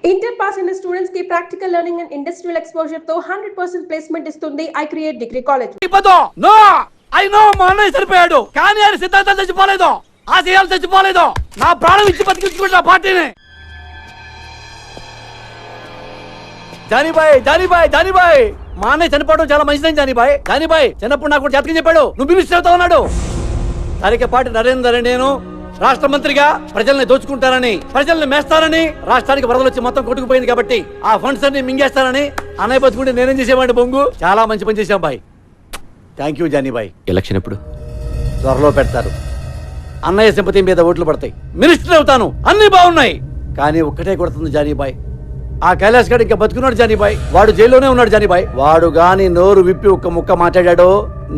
Inter pass in students की practical learning and industrial exposure तो 100% placement ఇస్తుంది I create degree college. No, I know మా అన్నయ్య చనిపోయాడు కానీ ఆయన సిద్ధాంతం చచ్చిపోలేదు, ఆశయాలు చచ్చిపోలేదు. నా ప్రాణం ఇచ్చి బతికించుకుంటా పార్టీని. జానీబాయ్ మా అన్నయ్య చనిపోవడం చాలా మంచిదని జానీబాయ్ చిన్నప్పుడు నాకు కూడా జాతకం చెప్పాడు, నువ్వు మినిస్టర్ అవుతా ఉన్నాడు. తరికపాటి నరేందర్ నేను రాష్ట్ర మంత్రిగా ప్రజల్ని దోచుకుంటానని, ప్రజల్ని మేస్తానని, రాష్ట్రానికి వరదలు వచ్చి మొత్తం కొట్టుకుపోయింది కాబట్టి ఆ ఫండ్స్ అన్ని మింగేస్తానని అన్నయ్య బతుకుంటే నేనేం చేసేవాడిని బొంగు. చాలా మంచి పని చేశాం బాయ్. థ్యాంక్ యూ జానీబాయ్. ఎలక్షన్ ఎప్పుడు? త్వరలో పెడతారు. అన్నయ్య సింపతి మీద ఓట్లు పడతాయి, మినిస్టర్ అవుతాను, అన్ని బాగున్నాయి. కానీ ఒక్కటే కొడుతుంది జానీబాయ్, ఆ కైలాస్ గారు ఇంకా బతుకున్నాడు జానీబాయ్. వాడు జైల్లోనే ఉన్నాడు జానీబాయ్. వాడు గాని నోరు విప్పి ఒక్క ముక్క మాట్లాడాడో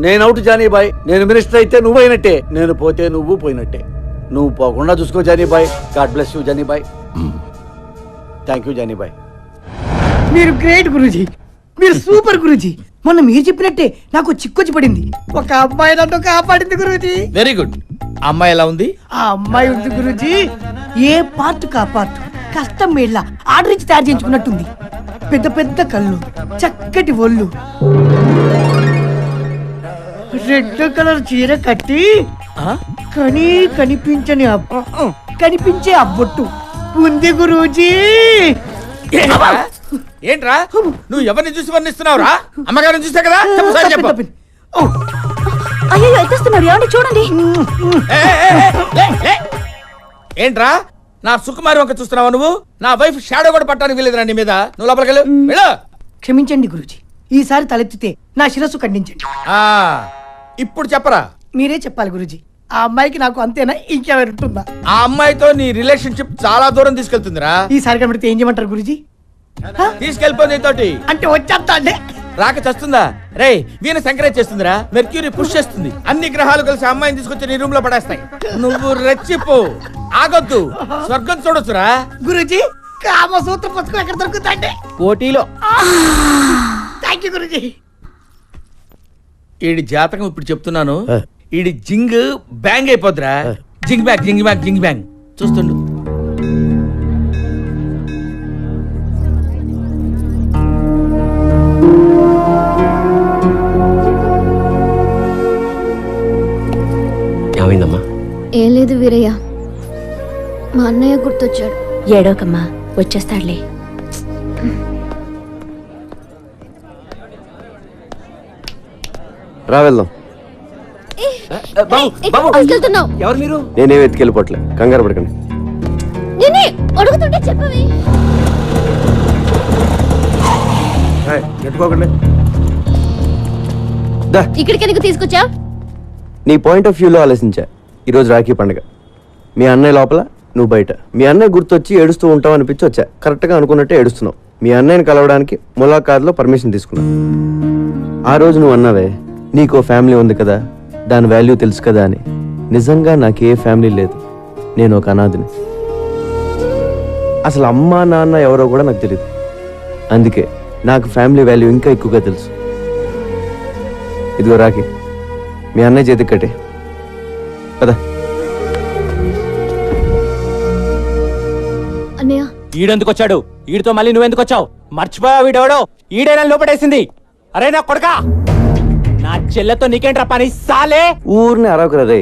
నేను అవుట్ జానీబాయ్. నేను మినిస్టర్ అయితే నువ్వు అయినట్టే, నేను పోతే నువ్వు పోయినట్టే. నువ్వు పోకుండా చూసుకో Jani Bhai. God bless you Jani Bhai. Thank you Jani Bhai. మీరు గ్రేట్ గురూజీ, మీరు సూపర్ గురూజీ. మొన్న మీరు చెప్పినట్టే నాకు చిక్కొచ్చి పడింది. ఒక అమ్మాయి నన్ను కాపాడింది గురూజీ. Very good. అమ్మాయి ఎలా ఉంది? ఆ అమ్మాయి ఉంది గురూజీ, ఏ పార్ట్ కా పార్ట్ కష్టం మేళ్ళ ఆర్డర్ ఇచ్చి తయారు చేయించుకున్నట్టుంది. పెద్ద పెద్ద కళ్ళు, చక్కటి ఒళ్ళు, రెడ్ కలర్ చీర కట్టి కనిపించని కనిపించే అబ్బొట్టు ఉంది గురూజీ. ఏంట్రా నువ్వు ఎవరిని చూసి వర్ణిస్తున్నావురా? అమ్మగారిని చూసా కదా. అయ్యో ఎత్తేస్తున్నారు, ఏమండి చూడండి. ఏంట్రా నా సుకుమారి వంక చూస్తున్నావా నువ్వు? నా వైఫ్ షాడో కూడా పట్టడానికి వీలేదురా నీ మీద. నువ్వు లోపలికి వెళ్ళు. క్షమించండి గురూజీ, ఈసారి తలెత్తితే నా శిరస్సు ఖండించండి. ఇప్పుడు చెప్పరా. మీరే చెప్పాలి గురూజీ. ఆ అమ్మాయికి నాకు అంతేనా, ఇంకెవరు ఉంటుందా? ఆ అమ్మాయితో నీ రిలేషన్షిప్ చాలా దూరం తీసుకెళ్తుందిరా. ఈసారి కనబడితే ఏం చేయమంటారు గురూజీ? తీసుకెళ్ళిపోయింది తోటి. అంటే వచ్చేస్తా అండి. రాక చస్తుందా రే? వీణ ఎంకరేజ్ చేస్తుందిరా, మెర్క్యూరీ పుష్ చేస్తుంది. అన్ని గ్రహాలు కలిసి అమ్మాయిని తీసుకొచ్చి నీ రూమ్ లో పడేస్తాయి. నువ్వు రెచ్చిపో, ఆగొద్దు, స్వర్గం చూడొచ్చురా. గురూజీ కామసూత్ర పుస్తకం ఎక్కడ దొరుకుతాండి? పోటీలో. Thank you Guruji. ఈడి జాతకం ఇప్పుడు చెప్తున్నాను, ఈడి జింగ్ బ్యాంగ్ అయిపోద్దిరా. జింగ్ బ్యాంగ్ జింగ్ బ్యాంగ్ జింగ్ బ్యాంగ్ చూస్తుండు. ఏమైందమ్మా? ఏం లేదు వీరయ్య, మా అన్నయ్య గుర్తొచ్చాడు. ఏడోకమ్మా, వచ్చేస్తాడులే. రా వెళ్దాం. ఎవరు మీరు? నేనే వెతికెళ్ళిపోట్లే, కంగారు పడకండి. అడుగుతుంటే చెప్పవే. ఇక్కడికి ఎందుకు తీసుకొచ్చా? నీ పాయింట్ ఆఫ్ వ్యూలో ఆలోచించా. ఈరోజు రాఖీ పండుగ, మీ అన్నయ్య లోపల, నువ్వు బయట. మీ అన్నయ్య గుర్తొచ్చి ఏడుస్తూ ఉంటావు అనిపించి వచ్చా. కరెక్ట్గా అనుకున్నట్టే ఏడుస్తున్నావు. మీ అన్నయ్యని కలవడానికి ములాఖాత్లో పర్మిషన్ తీసుకున్నావు. ఆ రోజు నువ్వు అన్నావే, నీకో ఫ్యామిలీ ఉంది కదా, దాని వాల్యూ తెలుసు కదా అని. నిజంగా నాకే ఫ్యామిలీ లేదు, నేను ఒక అనాథని. అసలు అమ్మా నాన్న ఎవరో కూడా నాకు తెలియదు. అందుకే నాకు ఫ్యామిలీ వాల్యూ ఇంకా ఎక్కువగా తెలుసు. ఇదిగో రాఖీ, మీ అన్నయ్య చేతికి కట్టే కదా. అన్నయ్య ఈడెందుకు వచ్చాడు? ఈడితో మళ్ళీ నువ్వెందుకు వచ్చావు? మర్చిపోయా వీడెవడో? ఈడైనా లోపడేసింది. అరే నా కొడకా, నా చెల్లెతో నీకేంట్రా పని సాలే? ఊరిని అరవకరా రే,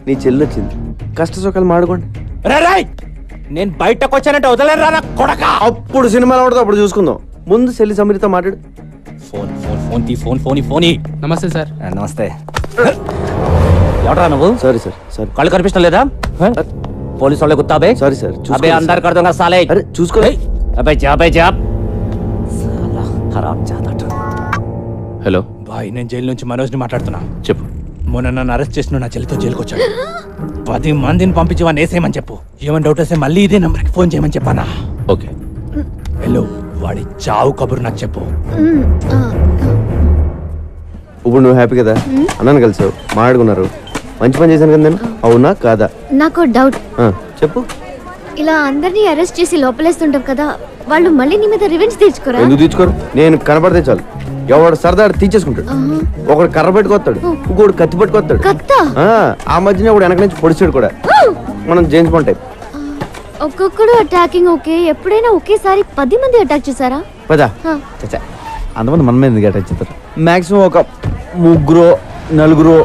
నీ చెల్లి వచ్చింది, కష్ట సుఖాలు మాడుకోండి. రాయ్, నేను బయటకు వచ్చానంటే వదలరా నా కొడకా. అప్పుడు సినిమాలో పడితే అప్పుడు చూసుకుందాం. ముందు చెల్లి సమీరితో మాట్లాడు. ఫోన్ ఫోన్ ఫోన్ తీ, ఫోన్ ఫోన్ ఫోన్. నమస్తే సార్. నమస్తే. ఎవడరా నువ్వు? Sorry sir, sorry. కళ్ళు కనిపించడం లేదా? పోలీసు వాళ్ళే గుత్తాబే. సారీ సార్, అబే అందరు కడతాం సాలే. అరే చూసుకో. అబే జాబ్ సాలా ఖరాబ్ జాదట. హలో బాయ్, నేను జైలు నుంచి మనోజ్ని మాట్లాడుతున్నా. చెప్పు. మొన్న నన్ను అరెస్ట్ చేసిన నా చెల్లితో జైలుకి వచ్చాడు. 10 మందిని పంపించి వాడిని వేసేయమని చెప్పు. ఏమని డౌట్ వస్తే మళ్ళీ ఇదే నంబర్కి ఫోన్ చేయమని చెప్పానా? ఓకే. హలో, వాడి చావు కబురు నాకు చెప్పు. ఇప్పుడు నువ్వు హ్యాపీ కదా? అన్నాను కలిసావు, మాట్లాడుకున్నారు, మంచి పని చేశాను కదా నేను. అవునా కాదా? నాకు డౌట్. చెప్పు. ఇలా అందరినీ అరెస్ట్ చేసి లోపలేస్తుంటాం కదా, వాళ్ళు మళ్ళీ నీ మీద రివెంజ్ తీర్చుకోరా? ఎందుకు తీర్చుకోరు? నేను కనపడితే చాలు, ఎవడు సరదాడు తీసేసుకుంటాడు. ఒకడు కర్ర పెట్టుకొస్తాడు, ఇంకోడు కత్తి పట్టుకొస్తాడు. ఆ మధ్యన ఒకడు వెనక నుంచి పొడిచాడు కూడా. మనం జేమ్స్ బాండ్ టైప్. ఒక్కొక్కడు అటాకింగ్ ఓకే, ఎప్పుడైనా ఒకేసారి 10 మంది అటాక్ చేశారా? పదా హా. చచ్చా అంతమంది మన మీద ఎందుకు అటాక్ చేస్తారు? మాక్సిమం ఒక 3 4.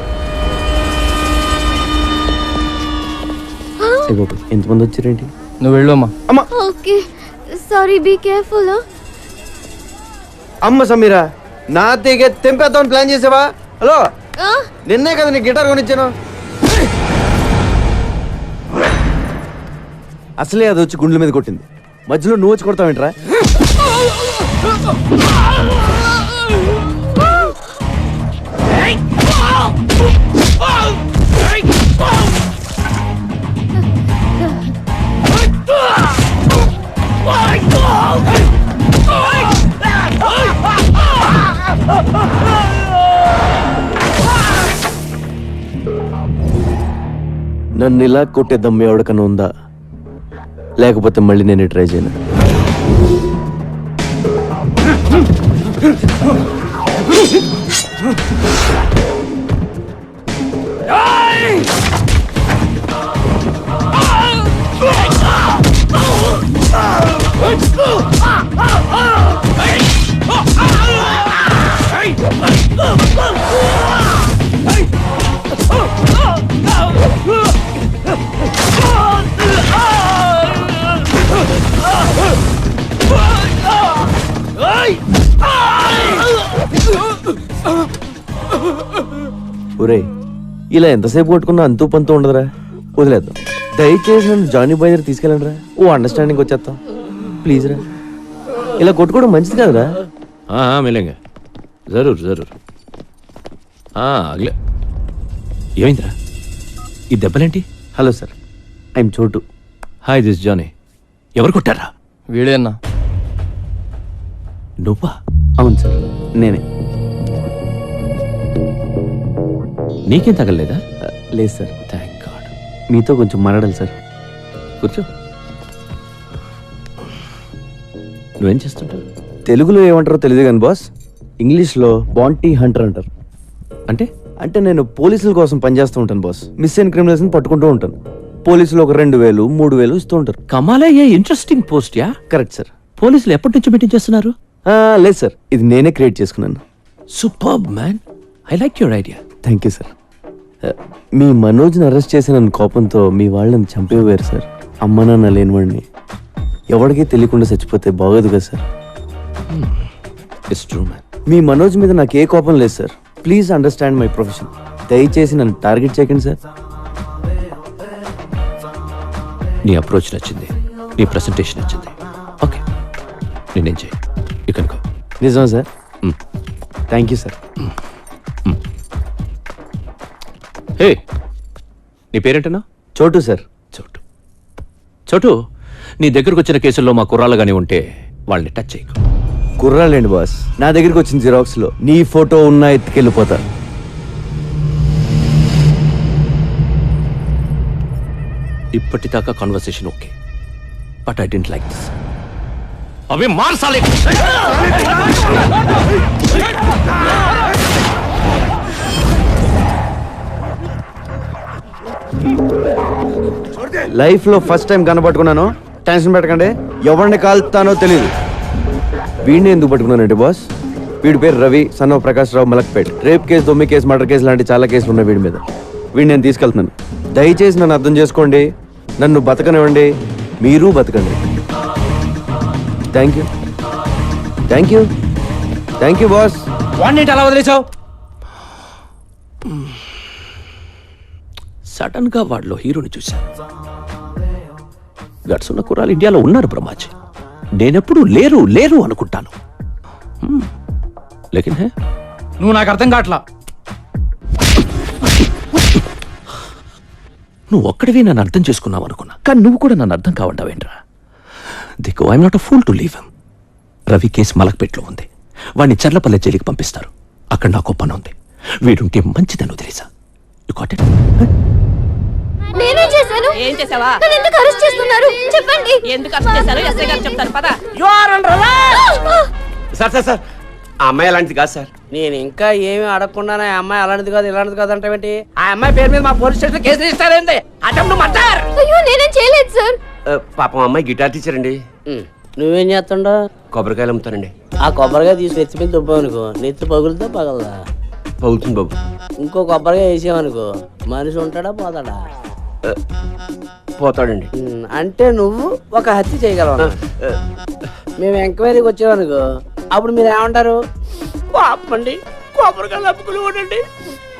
ఎంతమంది వచ్చారేంటి? నువ్వు వెళ్ళమ్మా. అమ్మ ఓకే సారీ, బీ కేర్ఫుల్. అమ్మ సమీరా, నా తెగే తెంపేద్దామని ప్లాన్ చేసావా? హలో, నిన్నే కదా నీ గిటార్ కొనిచ్చాను. అసలే అది వచ్చి గుండెల మీద కొట్టింది, మధ్యలో నువ్వు వచ్చి కొడతావేంట్రా? నన్ను ఇలా కొట్టే దమ్ము ఎవరికన్నా ఉందా? లేకపోతే మళ్ళీ నేను ట్రై చేయను. ఒరే, ఇలా ఎంతసేపు కొట్టుకున్నా అంతూ పంతూ ఉండదురా, వదిలేద్దాం. దయచేసి నన్ను జానీ బాయ్ దగ్గర తీసుకెళ్ళండి రా, ఓ అండర్స్టాండింగ్ వచ్చేస్తాం ప్లీజ్ రా. ఇలా కొట్టుకోవడం మంచిది కాదురా. మిలేంగా జరూర్ జరూర్. అగలే ఏమైందిరా? ఈ దెబ్బలేంటి? Hello sir, I'm Chhotu. Hi this Johnny. ఎవరు కొట్టారా? వీడేనా? నువ్వా? అవును సార్, నేనే. నీకేం తగలలేదా? లేదు సార్, థ్యాంక్ గాడ్. మీతో కొంచెం మాట్లాడాలి సార్. కూర్చో. నువ్వేం చేస్తుంటావు? తెలుగులో ఏమంటారో తెలియదు కానీ బాస్, ఇంగ్లీష్లో బాంటీ హంటర్ అంటారు. అంటే అంటే నేను పోలీసుల కోసం పనిచేస్తూ ఉంటాను బాస్. మిస్ అయిన క్రిమినల్స్ని పట్టుకుంటూ ఉంటాను. పోలీసులు ఒక 2000 3000 ఇస్తూ ఉంటారు. కమాలే, ఏ ఇంట్రెస్టింగ్ పోస్ట్ యా. Correct sir. పోలీసులు ఎప్పటి నుంచి మీటింగ్ చేస్తున్నారు? లేదు సార్, ఇది నేనే క్రియేట్ చేసుకున్నాను. Superb man, I like your idea. Thank you sir. మీ మనోజ్ని అరెస్ట్ చేసిన కోపంతో మీ వాళ్ళని చంపేవారు సార్. అమ్మ నాన్న లేనివాడిని ఎవరికీ తెలియకుండా చచ్చిపోతే బాగోదు కదా సార్. It's true man. మీ మనోజ్ మీద నాకు ఏ కోపం లేదు సార్. Please understand my profession. దయచేసి నన్ను టార్గెట్ చేయకండి సార్. నీ అప్రోచ్ నచ్చింది, నీ ప్రెసెంటేషన్ నచ్చింది. ఓకే, నేనేం చేయి, యూ కెన్ గో. నిజమా sir? Thank you sir. Hey, నీ పేరేంటన్నా? చోటు సార్. చోటు. చోటు, నీ దగ్గరకు వచ్చిన కేసుల్లో మా కుర్రాళ్ళు కానీ ఉంటే వాళ్ళని టచ్ చేయకు. కుర్రాలేండి బాస్, నా దగ్గరికి వచ్చిన జిరాక్స్లో నీ ఫోటో ఉన్నా ఎత్తుకెళ్ళిపోతా. ఇప్పటిదాకా conversation okay, but I don't like this. అవి మార్చాలి. లైఫ్లో ఫస్ట్ టైం కనపట్టుకున్నాను. టెన్షన్ పెట్టకండి, ఎవరిని కాల్తానో తెలియదు. వీడిని ఎందుకు పట్టుకున్నానంటే బాస్, వీడి పేరు Ravi, son of Prakash Rao, Malakpet. Rape case, దొమ్మి కేసు, మర్డర్ కేసు లాంటి చాలా కేసులు ఉన్నాయి వీడి మీద. వీడిని నేను తీసుకెళ్తున్నాను. దయచేసి నన్ను అర్థం చేసుకోండి, నన్ను బతకనివ్వండి, మీరు బతకండి. Thank you, thank you, thank you boss. వాడిని అలా వదిలేసావు? సడన్ గా వాడిలో హీరోని చూశాను. గట్స్ ఉన్న కుర్రాలు ఇండియాలో ఉన్నారు బ్రహ్మాజీ. నేనెప్పుడు లేరు లేరు అనుకుంటాను. లేకిన్ హే, నువ్వు నాకు అర్థం కావట్లా. నువ్వు ఒక్కడివి నన్ను అర్థం చేసుకున్నావు అనుకున్నా, కానీ నువ్వు కూడా నన్ను అర్థం కావంటావేంట్రా? దిక్కు, I'm not a fool to leave him. Ravi case మలక్పేట్లో ఉంది, వాడిని చర్లపల్లె జైలుకి పంపిస్తారు. అక్కడ నాకు పని ఉంది. వీడుంటే మంచిదని వదిలేసా. You got it? నేనేం చేశాను? ఏం చేసావా? నన్ను ఎందుకు అరెస్ట్ చేస్తున్నారు? చెప్పండి. ఎందుకు అరెస్ట్ చేశారో ఎస్ఐ గారు చెప్తారు పద. సార్ సార్ సార్, ఆ అమ్మాయి అలాంటిది కాదు సార్. నేను ఇంకా ఏమీ అడగకుండానే ఆ అమ్మాయి అలాంటిది కాదు ఇలాంటిది కాదు అంటే ఆ అమ్మాయి పేరు మీద మా పోలీస్ స్టేషన్ కేసు రిజిస్టర్ అయింది. Attempt murder. అయ్యో నేనేం చేయలేదు సార్. పాపం అమ్మాయి గిటార్ టీచర్ అండి. నువ్వేం చేస్తుండో? కొబ్బరికాయలు అమ్ముతానండి. ఆ కొబ్బరికాయ తీసి నెత్తిపోయి దుబ్బామనుకో, నెత్తి పగులుతా పగలదా? పగులుతుంది బాబు. ఇంకో కొబ్బరికాయ వేసామనుకో, మనిషి ఉంటాడా పోతాడా? పోతాడండి. అంటే నువ్వు ఒక హత్య చేయగలవు. మేము ఎంక్వైరీకి వచ్చామనుకో, అప్పుడు మీరు ఏమంటారు? పాపండి, కొబ్బరికాయలు అప్పుకులు ఉండండి,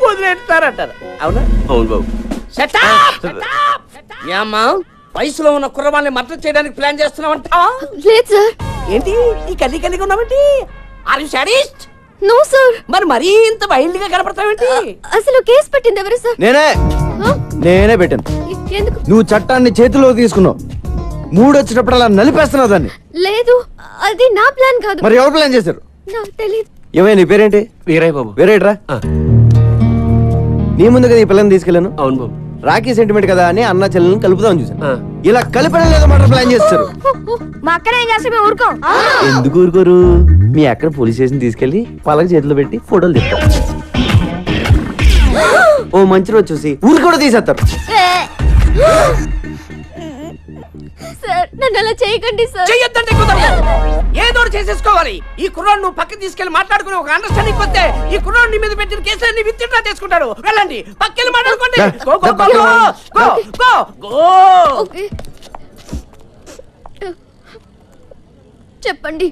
వదిలేస్తారంటారు. అవునా? అవును బాబు. ఏమ్మా వయసులో ఉన్న కుర్రవాళ్ళని మద్దతు చేయడానికి ప్లాన్ చేస్తున్నావంటావా? లేదు సార్. ఏంటి ఈ కల్లి కలిగి ఉన్నావేంటి? Are you sadist? No sir. మరి మరీ ఇంత వైల్డ్ గా కనపడతావేంటి? అసలు కేసు పెట్టింది ఎవరు సార్? నేనే పెట్టాను. ఎందుకు? నువ్వు చట్టాన్ని చేతిలో తీసుకున్నావు. మూడు వచ్చేటప్పుడు అలా నలిపేస్తున్నావు దాన్ని. లేదు, అది నా ప్లాన్ కాదు. మరి ఎవరు ప్లాన్ చేశారు? నాకు తెలియదు. ఏమైనా నీ పేరేంటి? వీరయ్య బాబు. వేరేట్రా? నీ ముందుగా ఈ పిల్లని తీసుకెళ్ళాను. అవును బాబు. రాఖీ సెంటిమెంట్ కదా అని అన్న చెల్లెలను కలుపుదామని చూసాను. ఇలా కలిపడం లేదో మాట ప్లాన్ చేస్తారు. మా అక్కనే ఏం చేస్తే మేము ఊరుకోం. ఎందుకు ఊరుకోరు? మీ అక్కడ పోలీస్ స్టేషన్ తీసుకెళ్లి పలక చేతిలో పెట్టి ఫోటోలు తీస్తారు. ఓ మంచి రోజు చూసి ఊరు కూడా తీసేస్తారు. సార్, నన్ను అలా చేయకండి సార్. చెయ్యొద్దంటే కుదరదు. ఏదో ఒకటి చేసేసుకోవాలి. ఈ కుర్రాడు నువ్వు పక్కకి తీసుకెళ్లి మాట్లాడుకుని ఒక అండర్స్టాండింగ్ వస్తే ఈ కుర్రాడు నీ మీద పెట్టిన కేసులన్నీ విత్డ్రా చేసుకుంటాడు. వెళ్ళండి, పక్కకి మాట్లాడుకోండి. Go go go go go go. Okay, చెప్పండి,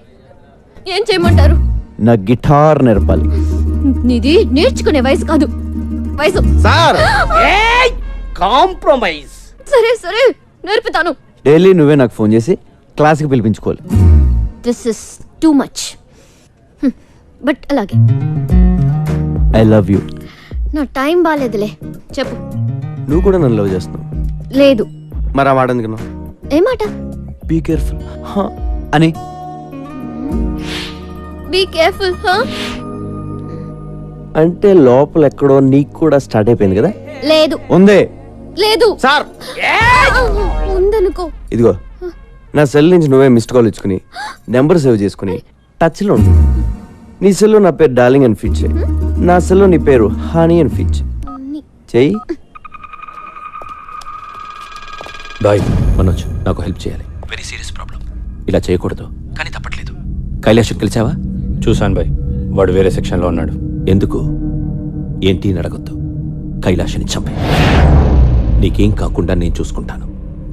ఏం చేయమంటారు? నా గిటార్ నేర్పాలి. నీది నేర్చుకునే వయసు కాదు, వయసు. సార్ ఏయ్, కాంప్రమైజ్. సరే సరే, నేర్పుతాను. డైలీ నువ్వే నాకు ఫోన్ చేసి క్లాస్కి పిలిపించుకోవాలి. This is too much, but అలాగే. I love you. నా టైం బాగాలేదులే, చెప్పు. నువ్వు కూడా నన్ను లవ్ చేస్తున్నావు. లేదు. మరి ఆ మాట ఎందుకు? ఏమాట? బీ కేర్ఫుల్ అని. బీ కేర్ఫుల్ అంటే లోపల ఎక్కడో నీకు కూడా స్టార్ట్ అయిపోయింది కదా? లేదు. ఉందే. లేదు సార్. ఉందనుకో. ఇదిగో నా సెల్ నుంచి నువ్వే మిస్డ్ కాల్ ఇచ్చుకుని నెంబర్ సేవ్ చేసుకుని టచ్లో ఉండు. నీ సెల్లో నా పేరు డార్లింగ్ అని ఫీచ్ చేయి. నా సెల్లో నీ పేరు హనీ అని ఫీచ్ చెయ్యి. బాయ్ మనోజ్, నాకు హెల్ప్ చేయాలి. Very serious problem. ఇలా చేయకూడదు కానీ తప్పట్లేదు. కైలాష్ కలిసావా? చూశాను బాయ్, వాడు వేరే సెక్షన్లో ఉన్నాడు. ఎందుకు? ఏంటి అని అడగొద్దు. కైలాష్ని చంపే. నీకేం కాకుండా నేను చూసుకుంటాను.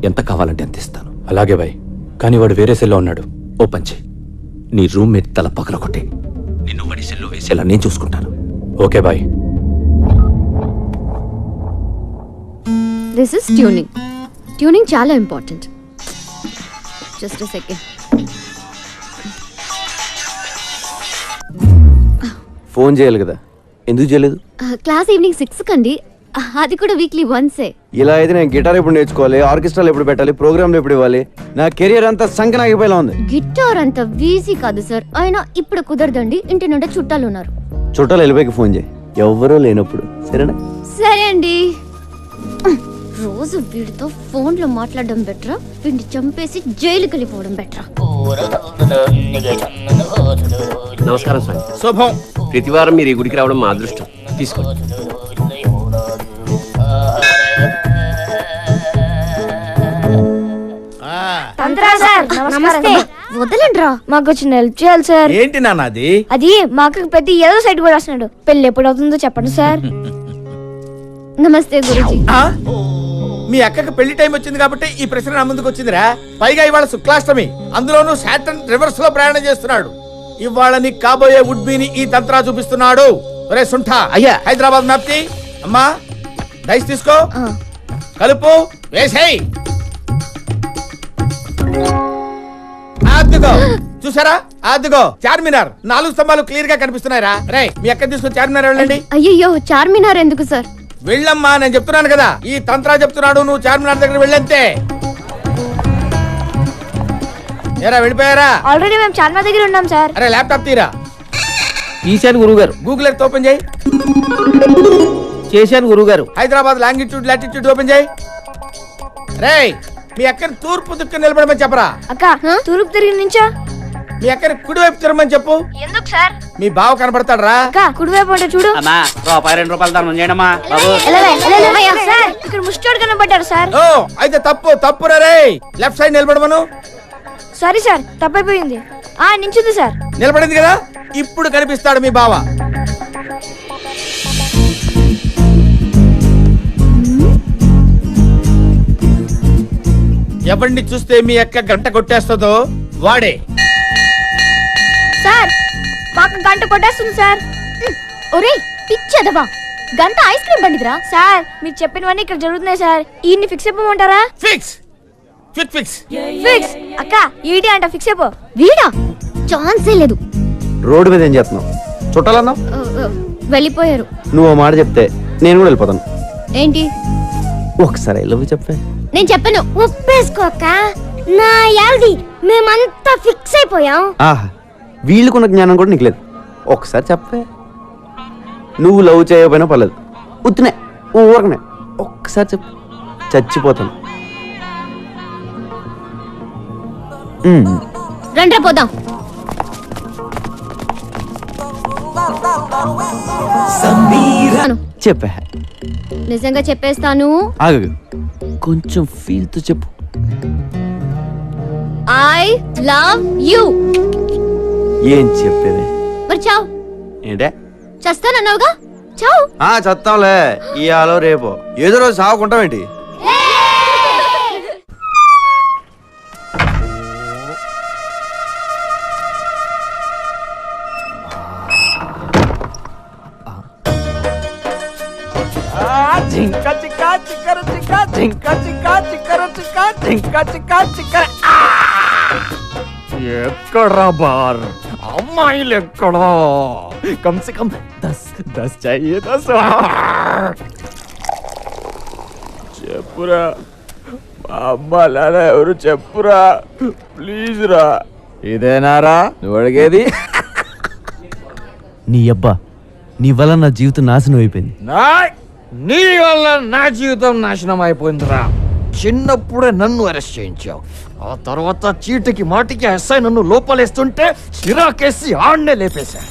ఎంత కావాలంటే అంత ఇస్తాను. అలాగే బాయ్, కానీ వాడు వేరే సెల్లో ఉన్నాడు. ఓ పంచే, నీ రూమ్మేట్ తల పగలకొట్టే. నిన్ను వాడి సెల్లో వేసేలా నేను చూసుకుంటాను. Okay bye. This is tuning. Tuning చాలా important. Just a second. Phone చేయాలి కదా, ఎందుకు చేయలేదు? క్లాస్ ఈవినింగ్ 6 కండి, అది కూడా వీక్లీ వన్సే. ఇలా అయితే నేను గిటార్ ఎప్పుడు నేర్చుకోవాలి, ఆర్కెస్ట్రాలు ఎప్పుడు పెట్టాలి, ప్రోగ్రాంలు ఎప్పుడు ఇవ్వాలి? నా కెరియర్ అంతా సంకనాగిపోయేలా ఉంది. గిటార్ అంత ఈజీ కాదు సార్. అయినా ఇప్పుడు కుదరదండి, ఇంటి నుండి చుట్టాలు ఉన్నారు. చుట్టాలు వెళ్ళిపోయి ఫోన్ చేయి, ఎవరో లేనప్పుడు. సరేనా? సరే అండి. రోజు వీడితో ఫోన్లో మాట్లాడడం బెటరా, వీడిని చంపేసి జైలుకి వెళ్ళిపోవడం బెటరా? నమస్కారం స్వామి. శుభం. ప్రతి వారం మీరు ఈ గుడికి రావడం మా అదృష్టం. తీసుకోండి. నమస్తే. వదలండ్రా, మాకు చిన్న హెల్ప్ చేయాలి సార్. ఏంటి నాన్నది? అది మాకు పెద్ద ఏదో సైట్ కూడా వస్తున్నాడు. పెళ్లి ఎప్పుడు అవుతుందో చెప్పండి సార్. నమస్తే గురుజీ. మీ అక్కకి పెళ్లి టైం వచ్చింది కాబట్టి ఈ ప్రశ్న నా ముందుకు వచ్చిందిరా. పైగా ఇవాళ శుక్లాష్టమి, అందులోనూ సాటర్న్ రివర్స్ లో ప్రయాణం చేస్తున్నాడు. ఇవాళ నీకు కాబోయే వుడ్బీని ఈ తంత్రా చూపిస్తున్నాడు. ఒరే సుంఠా, అయ్యా. హైదరాబాద్ మ్యాప్ కి. అమ్మా డైస్ తీసుకో, కలుపు, వేసేయ్. అద్దుగో, చూసారా? అద్దుగో చార్మినార్ 4 స్తంభాలు క్లియర్ గా కనిపిస్తున్నాయిరా. రే, మీ అక్క తీసుకొని చార్మినార్ వెళ్ళండి. అయ్యయ్యో, చార్మినార్ ఎందుకు సార్? వెళ్ళమ్మా, నేను చెప్తున్నాను కదా. ఈ తంత్రా చెప్తున్నాడు, నువ్వు చార్మినార్ దగ్గర వెళ్ళంతే. ఏరా వెళ్ళిపోయారా? ఆల్రెడీ మేము చార్మినార్ దగ్గర ఉన్నాం సార్. అరే ల్యాప్టాప్ తీరా. తీశాను గురువుగారు. గూగుల్ ఎర్త్ ఓపెన్ చేయి. చేశాను గురువుగారు. హైదరాబాద్ లాంగిట్యూడ్ లాటిట్యూడ్ ఓపెన్ చేయి. రే, మీ అక్కని తూర్పు దిక్కు నిలబడమని చెప్పరా. అక్క, తూర్పు తిరిగి నుంచా? మీ అక్కని కుడివైపు తిరమని చెప్పు. ఎందుకు సార్? మీ బావ కనబడతాడు రా. కుడివైపు అంటే చూడు. అమ్మా ₹2 ధర్మం చేయడమ్మా బాబు. సార్ ఇక్కడ ముష్టోడు కనబడ్డారు సార్. ఓ అయితే తప్పు రే. లెఫ్ట్ సైడ్ నిలబడమను. సారీ సార్, తప్పైపోయింది. నించుంది సార్. నిలబడింది కదా, ఇప్పుడు కనిపిస్తాడు మీ బావ. ఎవరిని చూస్తే మీ అక్క గంట కొట్టేస్తుందో వాడే. సార్ మాకు గంట కొట్టేస్తుంది సార్. ఒరే పిచ్చదవా, గంట ఐస్ క్రీమ్ బండిదిరా. సార్ మీరు చెప్పినవన్నీ ఇక్కడ జరుగుతున్నాయి సార్. ఈయన్ని ఫిక్స్ అయిపోమంటారా? ఫిక్స్ ఫిక్స్ ఫిక్స్ ఫిక్స్ అక్క ఈడి అంట ఫిక్స్ అయిపో. వీడా ఛాన్సే లేదు. రోడ్డు మీద ఏం చేస్తున్నావు? చుట్టాలన్నావు, వెళ్ళిపోయారు. నువ్వు ఆ మాట చెప్తే నేను కూడా వెళ్ళిపోతాను. ఏంటి? ఒకసారి ఐ లవ్ యు చెప్పే. నేను చెప్పను. ఒప్పేసుకోక నా యాల్ది మేమంతా ఫిక్స్ అయిపోయాం. ఆహా, వీళ్ళకున్న జ్ఞానం కూడా నీకు లేదు. ఒకసారి చెప్పే. నువ్వు లవ్ చేయకపోయినా పర్లేదు, ఉత్తినే ఊరకనే ఒక్కసారి చెప్పు, చచ్చిపోతాను. రండ్రా పోదాం. చెప్పే. నిజంగా చెప్పేస్తాను. ఆగు, కొంచెం ఫీల్ తో చెప్పు. I love you. ఏం చెప్పేది? మరి చావు. ఏంటే? చస్తానన్నావుగా, చావు. చస్తాంలే, ఇయాలో రేపో ఏదో రోజు సాగుకుంటామేంటి? జింక చిక్క చిక్కర చిక్క జింక చిక్క చిక్కర చిక్క జింక చిక్క చిక్కర. ఎక్కడా బార్ అమ్మాయిలు ఎక్కడా? కమ్ సే కమ్ 10 चाहिए 10. చెప్పురా అమ్మ లాలా, ఎవరు చెప్పురా ప్లీజ్ రా. ఇదేనారా నువ్వు అడిగేది? నీ అబ్బా, నీ వల్ల నా జీవితం నాశనం అయిపోయింది. నీ వల్ల నా జీవితం నాశనం అయిపోయిందిరా. చిన్నప్పుడే నన్ను అరెస్ట్ చేయించావు, ఆ తర్వాత చీటికి మాటికి ఎస్ఐ నన్ను లోపలేస్తుంటే చిరాకేసి ఆడనే లేపేశా.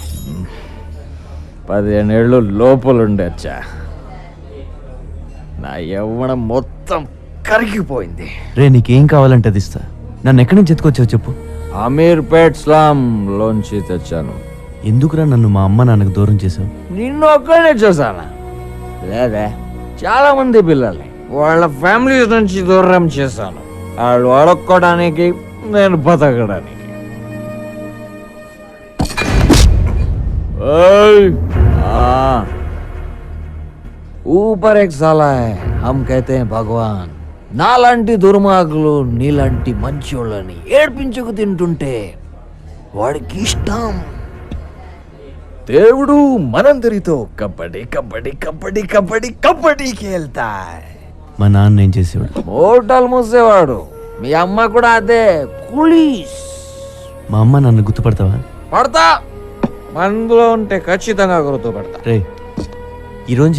15 ఏళ్ళు లోపలుండొచ్చా. నా యవ్వనం మొత్తం కరిగిపోయింది. రే, నీకేం కావాలంటే అది ఇస్తా. నన్ను ఎక్కడి నుంచి ఎత్తుకొచ్చావు చెప్పు. అమీర్పేట్ స్లామ్ లోంచి తెచ్చాను. ఎందుకురా నన్ను మా అమ్మ నాన్నకు దూరం చేసావు? నిన్ను ఒక్కడే చూసానా? లేదా, చాలా మంది పిల్లల్ని వాళ్ళ ఫ్యామిలీస్ నుంచి దూరం చేశాను. వాళ్ళు అడుక్కోవడానికి, నేను బతకడానికి. ऊपर एक साला है, हम कहते हैं भगवान. నాలాంటి దుర్మార్గులు నీలాంటి మంచోళ్ళని ఏడ్పించుకు తింటుంటే వాడికి ఇష్టం. దేవుడు మనందరితో కబడ్డీ కబడ్డీ కబడ్డీ కబడ్డీ కబడ్డీ కేల్తా. మా నాన్న ఏం చేసేవాడు? హోటల్ మూసేవాడు. మీ అమ్మ కూడా అదే, కులీస్. మా అమ్మ నన్ను గుర్తుపడతావా? పడతా, మనలో ఉంటే ఖచ్చితంగా గుర్తుపడతా. రే, ఈరోజు